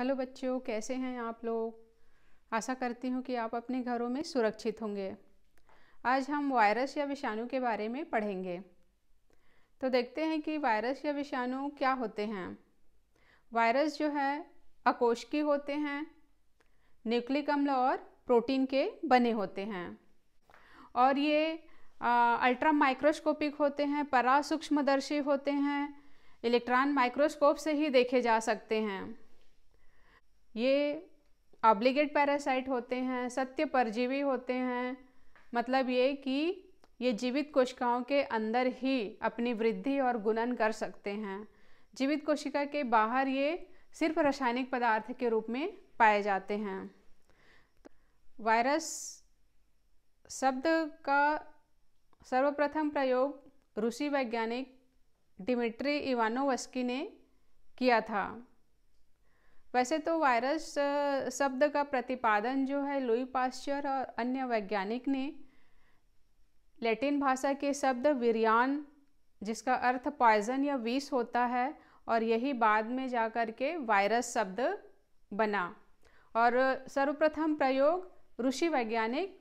Hello बच्चों, कैसे हैं आप लोग। आशा करती हूँ कि आप अपने घरों में सुरक्षित होंगे। आज हम वायरस या विषाणु के बारे में पढ़ेंगे। तो देखते हैं कि वायरस या विषाणु क्या होते हैं। वायरस जो है अकोशिकीय होते हैं, न्यूक्लिक अम्ल और प्रोटीन के बने होते हैं और ये अल्ट्रा माइक्रोस्कोपिक होते हैं, परा सूक्ष्मदर्शी होते हैं, इलेक्ट्रॉन माइक्रोस्कोप से ही देखे जा सकते हैं। ये ऑब्लिगेट पैरासाइट होते हैं, सत्य परजीवी होते हैं। मतलब ये कि ये जीवित कोशिकाओं के अंदर ही अपनी वृद्धि और गुणन कर सकते हैं। जीवित कोशिका के बाहर ये सिर्फ रासायनिक पदार्थ के रूप में पाए जाते हैं। वायरस शब्द का सर्वप्रथम प्रयोग रूसी वैज्ञानिक डिमिट्री इवानोवस्की ने किया था। वैसे तो वायरस शब्द का प्रतिपादन जो है लुई पास्चर और अन्य वैज्ञानिक ने लैटिन भाषा के शब्द विरियान, जिसका अर्थ पॉइजन या विष होता है, और यही बाद में जाकर के वायरस शब्द बना। और सर्वप्रथम प्रयोग रूसी वैज्ञानिक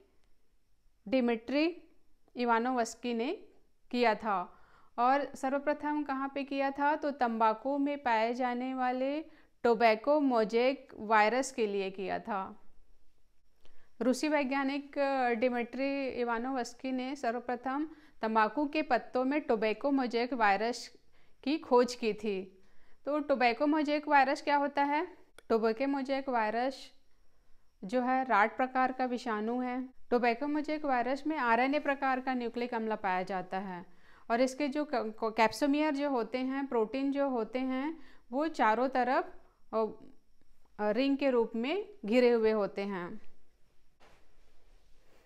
डिमिट्री इवानोवस्की ने किया था। और सर्वप्रथम कहाँ पे किया था? तो तंबाकू में पाए जाने वाले टोबैको मोज़ेक वायरस के लिए किया था। रूसी वैज्ञानिक डिमिट्री इवानोवस्की ने सर्वप्रथम तंबाकू के पत्तों में टोबैको मोज़ेक वायरस की खोज की थी। तो टोबैको मोज़ेक वायरस क्या होता है? टोबैको मोज़ेक वायरस जो है राट प्रकार का विषाणु है। टोबैको मोज़ेक वायरस में आरएनए प्रकार का न्यूक्लिक अम्ल पाया जाता है और इसके जो कैप्सोमियर जो होते हैं, प्रोटीन जो होते हैं, वो चारों तरफ रिंग के रूप में घिरे हुए होते हैं।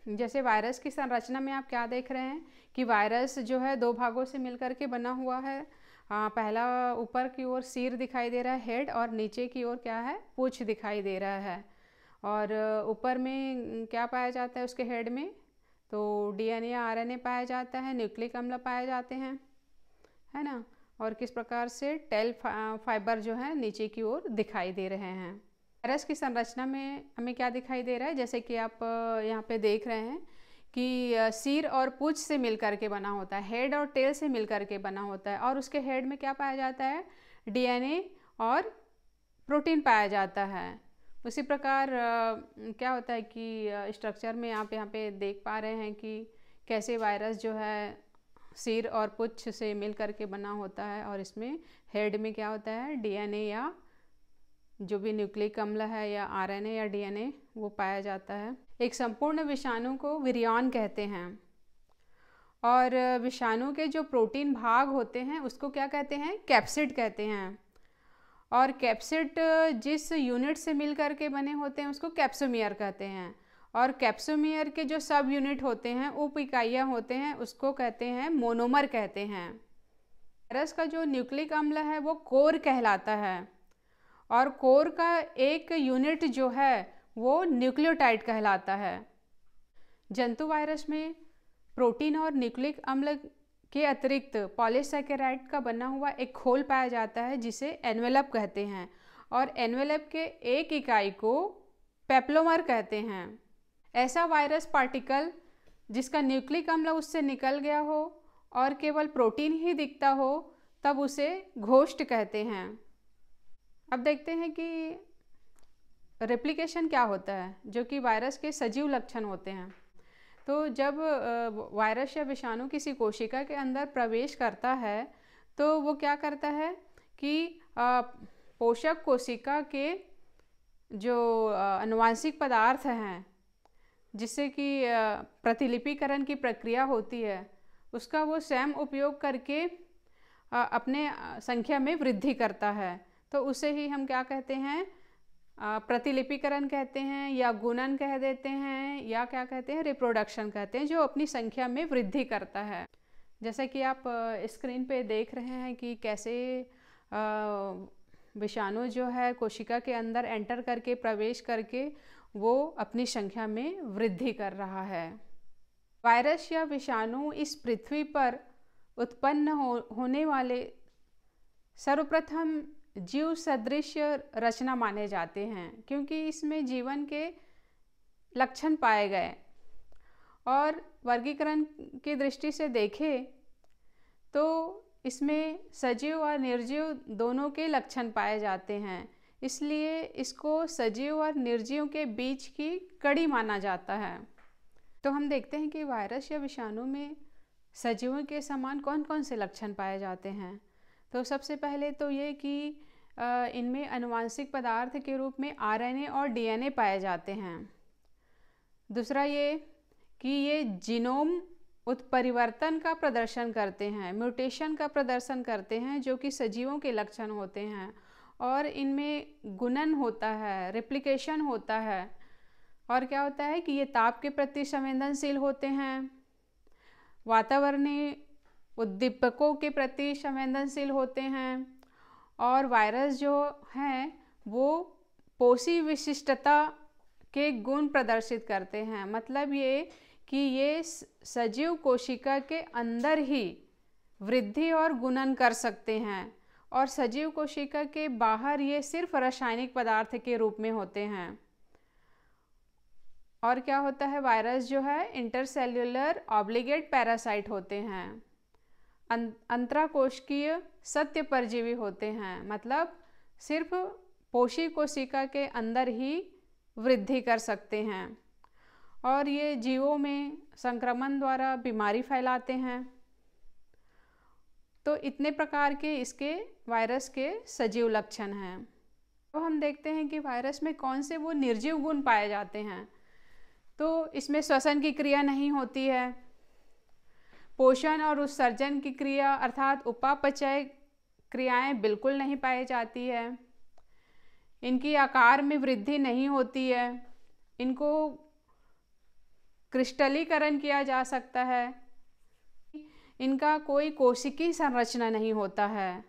जैसे वायरस की संरचना में आप क्या देख रहे हैं कि वायरस जो है दो भागों से मिलकर के बना हुआ है। पहला ऊपर की ओर सिर दिखाई दे रहा है, हेड, और नीचे की ओर क्या है? पूंछ दिखाई दे रहा है। और ऊपर में क्या पाया जाता है उसके हेड में? तो डीएनए या आरएनए पाया जाता है, न्यूक्लिक अम्ल पाए जाते हैं, है ना। और किस प्रकार से टेल फाइबर जो है नीचे की ओर दिखाई दे रहे हैं। वायरस की संरचना में हमें क्या दिखाई दे रहा है? जैसे कि आप यहाँ पे देख रहे हैं कि सिर और पूंछ से मिलकर के बना होता है, हेड और टेल से मिलकर के बना होता है। और उसके हेड में क्या पाया जाता है? डीएनए और प्रोटीन पाया जाता है। उसी प्रकार क्या होता है कि स्ट्रक्चर में आप यहाँ पे देख पा रहे हैं कि कैसे वायरस जो है सिर और पुच्छ से मिल करके बना होता है। और इसमें हेड में क्या होता है? डीएनए या जो भी न्यूक्लिक अम्ल है या आरएनए या डीएनए वो पाया जाता है। एक संपूर्ण विषाणु को विरियान कहते हैं। और विषाणु के जो प्रोटीन भाग होते हैं उसको क्या कहते हैं? कैप्सिड कहते हैं। और कैप्सिड जिस यूनिट से मिल करके बने होते हैं उसको कैप्सोमियर कहते हैं। और कैप्सोमियर के जो सब यूनिट होते हैं, उप इकाइयाँ होते हैं, उसको कहते हैं मोनोमर कहते हैं। वायरस का जो न्यूक्लिक अम्ल है वो कोर कहलाता है और कोर का एक यूनिट जो है वो न्यूक्लियोटाइड कहलाता है। जंतु वायरस में प्रोटीन और न्यूक्लिक अम्ल के अतिरिक्त पॉलीसैकेराइड का बना हुआ एक खोल पाया जाता है जिसे एनवेलप कहते हैं। और एनवेलप के एक इकाई को पेप्लोमर कहते हैं। ऐसा वायरस पार्टिकल जिसका न्यूक्लिक अम्ल उससे निकल गया हो और केवल प्रोटीन ही दिखता हो, तब उसे घोस्ट कहते हैं। अब देखते हैं कि रेप्लिकेशन क्या होता है, जो कि वायरस के सजीव लक्षण होते हैं। तो जब वायरस या विषाणु किसी कोशिका के अंदर प्रवेश करता है तो वो क्या करता है कि पोषक कोशिका के जो आनुवांशिक पदार्थ हैं, जिससे कि प्रतिलिपिकरण की प्रक्रिया होती है, उसका वो स्वयं उपयोग करके अपने संख्या में वृद्धि करता है। तो उसे ही हम क्या कहते हैं? प्रतिलिपिकरण कहते हैं, या गुणन कह देते हैं, या क्या कहते हैं? रिप्रोडक्शन कहते हैं, जो अपनी संख्या में वृद्धि करता है। जैसा कि आप स्क्रीन पे देख रहे हैं कि कैसे विषाणु जो है कोशिका के अंदर एंटर करके, प्रवेश करके वो अपनी संख्या में वृद्धि कर रहा है। वायरस या विषाणु इस पृथ्वी पर उत्पन्न होने वाले सर्वप्रथम जीव सदृश रचना माने जाते हैं, क्योंकि इसमें जीवन के लक्षण पाए गए। और वर्गीकरण की दृष्टि से देखें तो इसमें सजीव और निर्जीव दोनों के लक्षण पाए जाते हैं, इसलिए इसको सजीव और निर्जीव के बीच की कड़ी माना जाता है। तो हम देखते हैं कि वायरस या विषाणु में सजीवों के समान कौन कौन से लक्षण पाए जाते हैं। तो सबसे पहले तो ये कि इनमें आनुवांशिक पदार्थ के रूप में आरएनए और डीएनए पाए जाते हैं। दूसरा ये कि ये जीनोम उत्परिवर्तन का प्रदर्शन करते हैं, म्यूटेशन का प्रदर्शन करते हैं, जो कि सजीवों के लक्षण होते हैं। और इनमें गुणन होता है, रेप्लिकेशन होता है। और क्या होता है कि ये ताप के प्रति संवेदनशील होते हैं, वातावरणीय उद्दीपकों के प्रति संवेदनशील होते हैं। और वायरस जो हैं वो पोषी विशिष्टता के गुण प्रदर्शित करते हैं। मतलब ये कि ये सजीव कोशिका के अंदर ही वृद्धि और गुणन कर सकते हैं, और सजीव कोशिका के बाहर ये सिर्फ रासायनिक पदार्थ के रूप में होते हैं। और क्या होता है, वायरस जो है इंटरसेल्युलर ऑब्लिगेट पैरासाइट होते हैं, अंतराकोशिकीय सत्य परजीवी होते हैं। मतलब सिर्फ पोषी कोशिका के अंदर ही वृद्धि कर सकते हैं, और ये जीवों में संक्रमण द्वारा बीमारी फैलाते हैं। तो इतने प्रकार के इसके वायरस के सजीव लक्षण हैं। तो हम देखते हैं कि वायरस में कौन से वो निर्जीव गुण पाए जाते हैं। तो इसमें श्वसन की क्रिया नहीं होती है, पोषण और उत्सर्जन की क्रिया अर्थात उपापचय क्रियाएं बिल्कुल नहीं पाई जाती है, इनकी आकार में वृद्धि नहीं होती है, इनको क्रिस्टलीकरण किया जा सकता है, इनका कोई कोशिकीय संरचना नहीं होता है,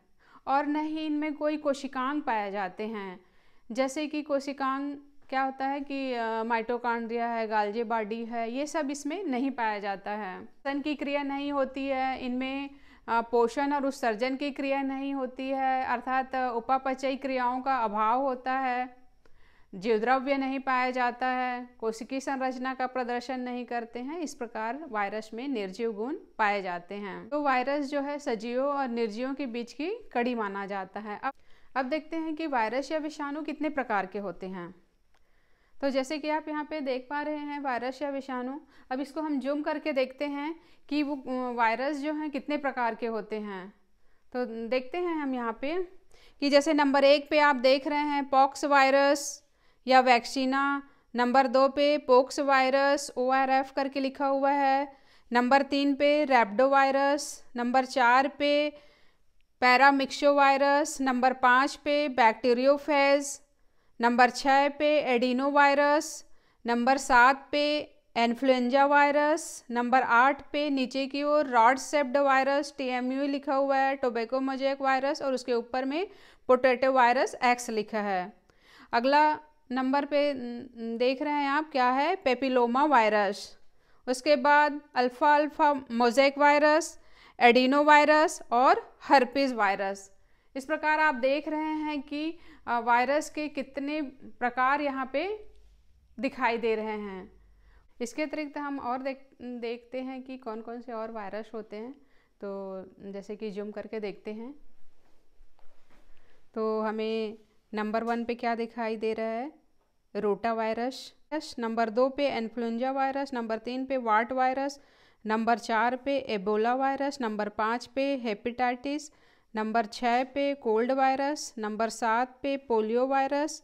और न ही इनमें कोई कोशिकांग पाए जाते हैं। जैसे कि कोशिकांग क्या होता है कि माइटोकॉन्ड्रिया है, गाल्जी बॉडी है, ये सब इसमें नहीं पाया जाता है। श्वसन की क्रिया नहीं होती है, इनमें पोषण और उत्सर्जन की क्रिया नहीं होती है, अर्थात उपापचयी क्रियाओं का अभाव होता है, जीवद्रव्य नहीं पाया जाता है, कोशिकीय संरचना का प्रदर्शन नहीं करते हैं। इस प्रकार वायरस में निर्जीव गुण पाए जाते हैं। तो वायरस जो है सजीवों और निर्जीवों के बीच की कड़ी माना जाता है। अब देखते हैं कि वायरस या विषाणु कितने प्रकार के होते हैं। तो जैसे कि आप यहाँ पे देख पा रहे हैं वायरस या विषाणु। अब इसको हम जूम करके देखते हैं कि वो वायरस जो हैं कितने प्रकार के होते हैं। तो देखते हैं हम यहाँ पे कि जैसे नंबर 1 पे आप देख रहे हैं पॉक्स वायरस या वैक्सीना, नंबर 2 पे पोक्स वायरस ORF करके लिखा हुआ है, नंबर 3 पे रैप्डो वायरस, नंबर 4 पे पैरामिक्सो वायरस, नंबर 5 पे बैक्टीरियोफेज, नंबर 6 पे एडिनो वायरस, नंबर 7 पे इन्फ्लुएंजा वायरस, नंबर 8 पे नीचे की ओर रॉड शेप्ड वायरस TMU लिखा हुआ है, टोबैको मोज़ेक वायरस, और उसके ऊपर में पोटैटो वायरस X लिखा है। अगला नंबर पे देख रहे हैं आप क्या है, पेपिलोमा वायरस। उसके बाद alpha mosaic virus, adeno virus और हर्पीज वायरस। इस प्रकार आप देख रहे हैं कि वायरस के कितने प्रकार यहाँ पे दिखाई दे रहे हैं। इसके अतिरिक्त हम और देखते हैं कि कौन कौन से और वायरस होते हैं। तो जैसे कि जूम करके देखते हैं तो हमें नंबर 1 पे क्या दिखाई दे रहा है, रोटा वायरस, नंबर 2 पे इन्फ्लुएंजा वायरस, नंबर 3 पे वार्ट वायरस, नंबर 4 पे एबोला वायरस, नंबर 5 पे हेपेटाइटिस, नंबर 6 पे कोल्ड वायरस, नंबर 7 पे पोलियो वायरस,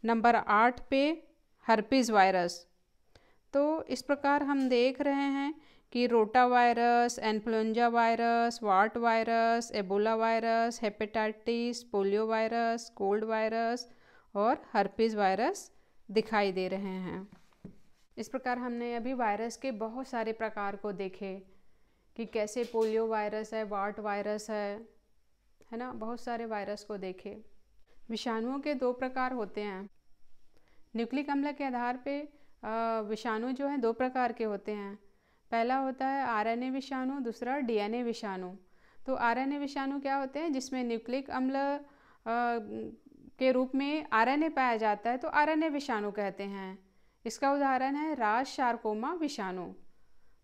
नंबर 8 पे हर्पीज वायरस। तो इस प्रकार हम देख रहे हैं कि rota virus, influenza virus, ward virus, Ebola virus, hepatitis, polio virus, cold virus और हर्पीज वायरस दिखाई दे रहे हैं। इस प्रकार हमने अभी वायरस के बहुत सारे प्रकार को देखे कि कैसे पोलियो वायरस है, वार्ट वायरस है ना, बहुत सारे वायरस को देखे। विषाणुओं के 2 प्रकार होते हैं। न्यूक्लिक अम्ल के आधार पे विषाणु जो हैं 2 प्रकार के होते हैं। पहला होता है RNA विषाणु, दूसरा DNA विषाणु। तो RNA विषाणु क्या होते हैं, जिसमें न्यूक्लिक अम्ल के रूप में आरएनए पाया जाता है तो आरएनए विषाणु कहते हैं। इसका उदाहरण है राश शार्कोमा विषाणु।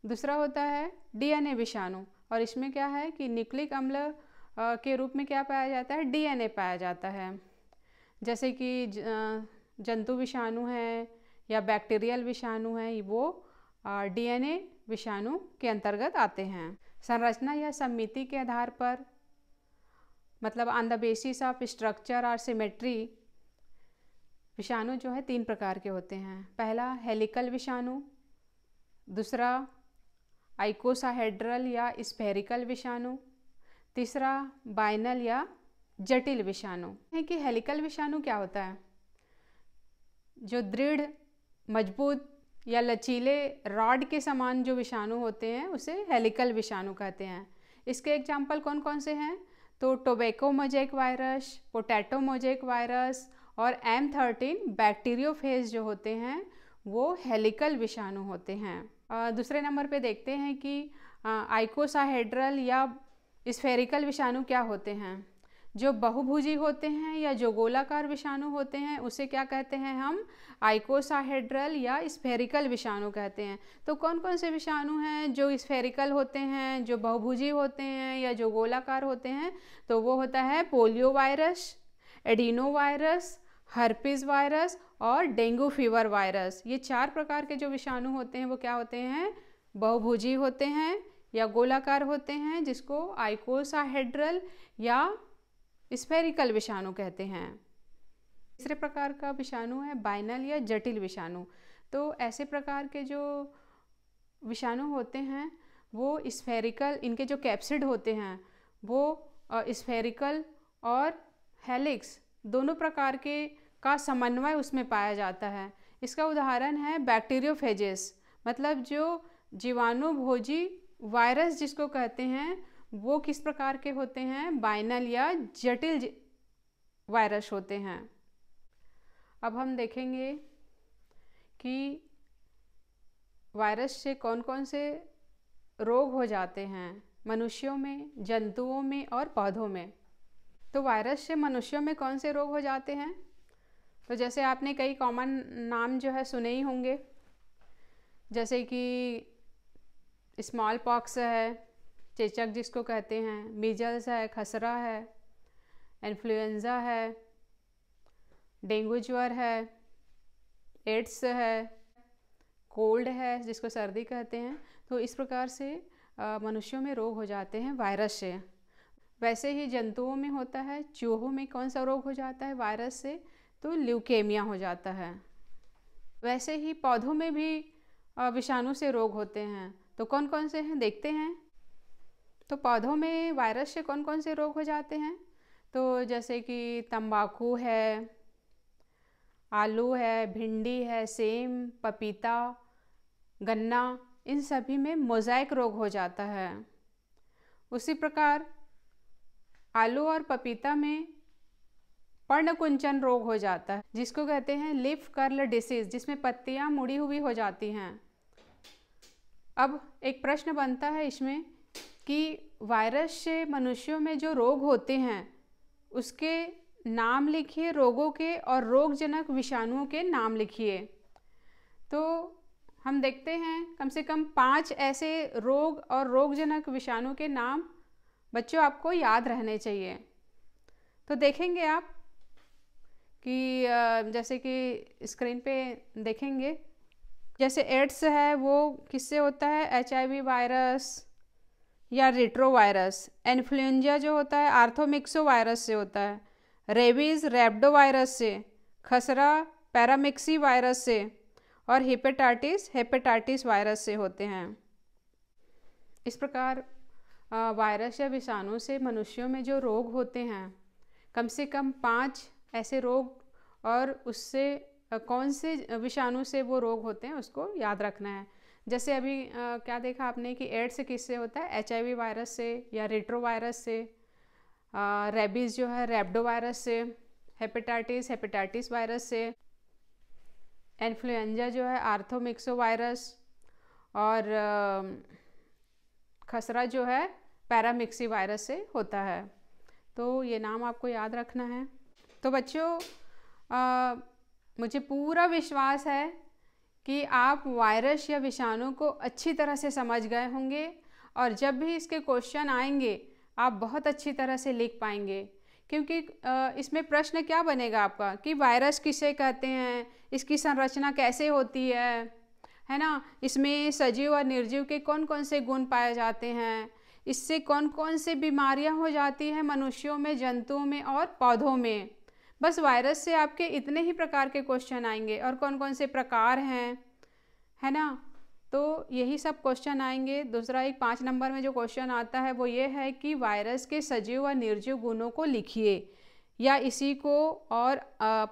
दूसरा होता है डीएनए विषाणु, और इसमें क्या है कि न्यूक्लिक अम्ल के रूप में क्या पाया जाता है, डीएनए पाया जाता है। जैसे कि जंतु विषाणु है या बैक्टीरियल विषाणु है, वो डीएनए विषाणु के अंतर्गत आते हैं। संरचना या समिति के आधार पर, मतलब on the basis of structure और सिमेट्री, विषाणु जो है 3 प्रकार के होते हैं। पहला हेलिकल विषाणु, दूसरा आइकोसाहेड्रल या स्फेरिकल विषाणु, तीसरा बाइनल या जटिल विषाणु। है कि हेलिकल विषाणु क्या होता है, जो दृढ़, मजबूत या लचीले रॉड के समान जो विषाणु होते हैं उसे हेलिकल विषाणु कहते हैं। इसके एग्जाम्पल कौन कौन से हैं, तो tobacco mosaic virus, potato mosaic virus और M13 बैक्टीरियोफेज जो होते हैं वो हेलिकल विषाणु होते हैं। दूसरे नंबर पे देखते हैं कि आइकोसाहेड्रल या स्फेरिकल विषाणु क्या होते हैं। जो बहुभुजी होते हैं या जो गोलाकार विषाणु होते हैं उसे क्या कहते हैं, हम आइकोसाहेड्रल या स्फेरिकल विषाणु कहते हैं। तो कौन कौन से विषाणु हैं जो स्फेरिकल होते हैं, जो बहुभुजी होते हैं या जो गोलाकार होते हैं, तो वो होता है polio virus, adeno virus, herpes virus और डेंगू फीवर वायरस। ये 4 प्रकार के जो विषाणु होते हैं वो क्या होते हैं, बहुभुजी होते हैं या गोलाकार होते हैं, जिसको आइकोसाहेड्रल या स्फेरिकल विषाणु कहते हैं। तीसरे प्रकार का विषाणु है बाइनल या जटिल विषाणु। तो ऐसे प्रकार के जो विषाणु होते हैं वो स्फेरिकल, इनके जो कैप्सिड होते हैं वो स्फेरिकल और हेलिक्स दोनों प्रकार के का समन्वय उसमें पाया जाता है। इसका उदाहरण है बैक्टीरियोफेजेस, मतलब जो जीवाणु भोजी वायरस जिसको कहते हैं वो किस प्रकार के होते हैं, बाइनल या जटिल वायरस होते हैं। अब हम देखेंगे कि वायरस से कौन कौन से रोग हो जाते हैं मनुष्यों में, जंतुओं में और पौधों में। तो वायरस से मनुष्यों में कौन से रोग हो जाते हैं, तो जैसे आपने कई कॉमन नाम जो है सुने ही होंगे, जैसे कि स्मॉल पॉक्स है, चेचक जिसको कहते हैं, मीजल्स है, खसरा है, इन्फ्लुएंजा है, डेंगू ज्वर है, एड्स है, कोल्ड है जिसको सर्दी कहते हैं। तो इस प्रकार से मनुष्यों में रोग हो जाते हैं वायरस से। वैसे ही जंतुओं में होता है, चूहों में कौन सा रोग हो जाता है वायरस से, तो ल्यूकेमिया हो जाता है। वैसे ही पौधों में भी विषाणु से रोग होते हैं। तो कौन कौन से हैं देखते हैं। तो पौधों में वायरस से कौन कौन से रोग हो जाते हैं, तो जैसे कि तंबाकू है, आलू है, भिंडी है, सेम, पपीता, गन्ना, इन सभी में मोज़ेक रोग हो जाता है। उसी प्रकार आलू और पपीता में पर्णकुंचन रोग हो जाता है जिसको कहते हैं लीफ कर्ल डिसीज, जिसमें पत्तियां मुड़ी हुई हो जाती हैं। अब एक प्रश्न बनता है इसमें कि वायरस से मनुष्यों में जो रोग होते हैं उसके नाम लिखिए, रोगों के और रोगजनक विषाणुओं के नाम लिखिए। तो हम देखते हैं कम से कम 5 ऐसे रोग और रोगजनक विषाणु के नाम बच्चों आपको याद रहने चाहिए। तो देखेंगे आप कि जैसे कि स्क्रीन पे देखेंगे, जैसे एड्स है वो किससे होता है, HIV वायरस या रेट्रो वायरस। इन्फ्लुएंजा जो होता है आर्थोमिक्सो वायरस से होता है। रेबीज रैप्डो वायरस से, खसरा पैरामिक्सी वायरस से और हेपेटाइटिस वायरस से होते हैं। इस प्रकार वायरस या विषाणु से मनुष्यों में जो रोग होते हैं, कम से कम 5 ऐसे रोग और उससे कौन से विषाणु से वो रोग होते हैं उसको याद रखना है। जैसे अभी क्या देखा आपने कि एड्स किससे होता है, HIV वायरस से या रेट्रो वायरस से, रेबीज जो है रैप्डो वायरस से, हेपेटाइटिस वायरस से, इन्फ्लुएंजा जो है आर्थोमिक्सो वायरस और खसरा जो है पैरामिक्सी वायरस से होता है। तो ये नाम आपको याद रखना है। तो बच्चों मुझे पूरा विश्वास है कि आप वायरस या विषाणु को अच्छी तरह से समझ गए होंगे और जब भी इसके क्वेश्चन आएंगे आप बहुत अच्छी तरह से लिख पाएंगे, क्योंकि इसमें प्रश्न क्या बनेगा आपका कि वायरस किसे कहते हैं, इसकी संरचना कैसे होती है ना, इसमें सजीव और निर्जीव के कौन कौन से गुण पाए जाते हैं, इससे कौन कौन से बीमारियां हो जाती हैं मनुष्यों में, जंतुओं में और पौधों में। बस वायरस से आपके इतने ही प्रकार के क्वेश्चन आएंगे और कौन कौन से प्रकार हैं, है ना। तो यही सब क्वेश्चन आएंगे। दूसरा एक 5 नंबर में जो क्वेश्चन आता है वो ये है कि वायरस के सजीव व निर्जीव गुणों को लिखिए, या इसी को और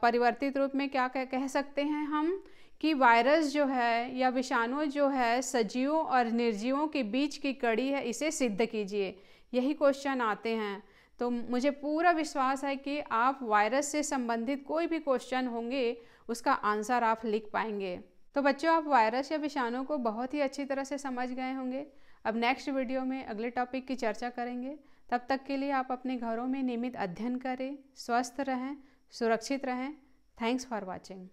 परिवर्तित रूप में क्या कह सकते हैं हम कि वायरस जो है या विषाणु जो है सजीवों और निर्जीवों के बीच की कड़ी है, इसे सिद्ध कीजिए। यही क्वेश्चन आते हैं। तो मुझे पूरा विश्वास है कि आप वायरस से संबंधित कोई भी क्वेश्चन होंगे उसका आंसर आप लिख पाएंगे। तो बच्चों आप वायरस या विषाणु को बहुत ही अच्छी तरह से समझ गए होंगे। अब नेक्स्ट वीडियो में अगले टॉपिक की चर्चा करेंगे। तब तक के लिए आप अपने घरों में नियमित अध्ययन करें, स्वस्थ रहें, सुरक्षित रहें। Thanks for watching.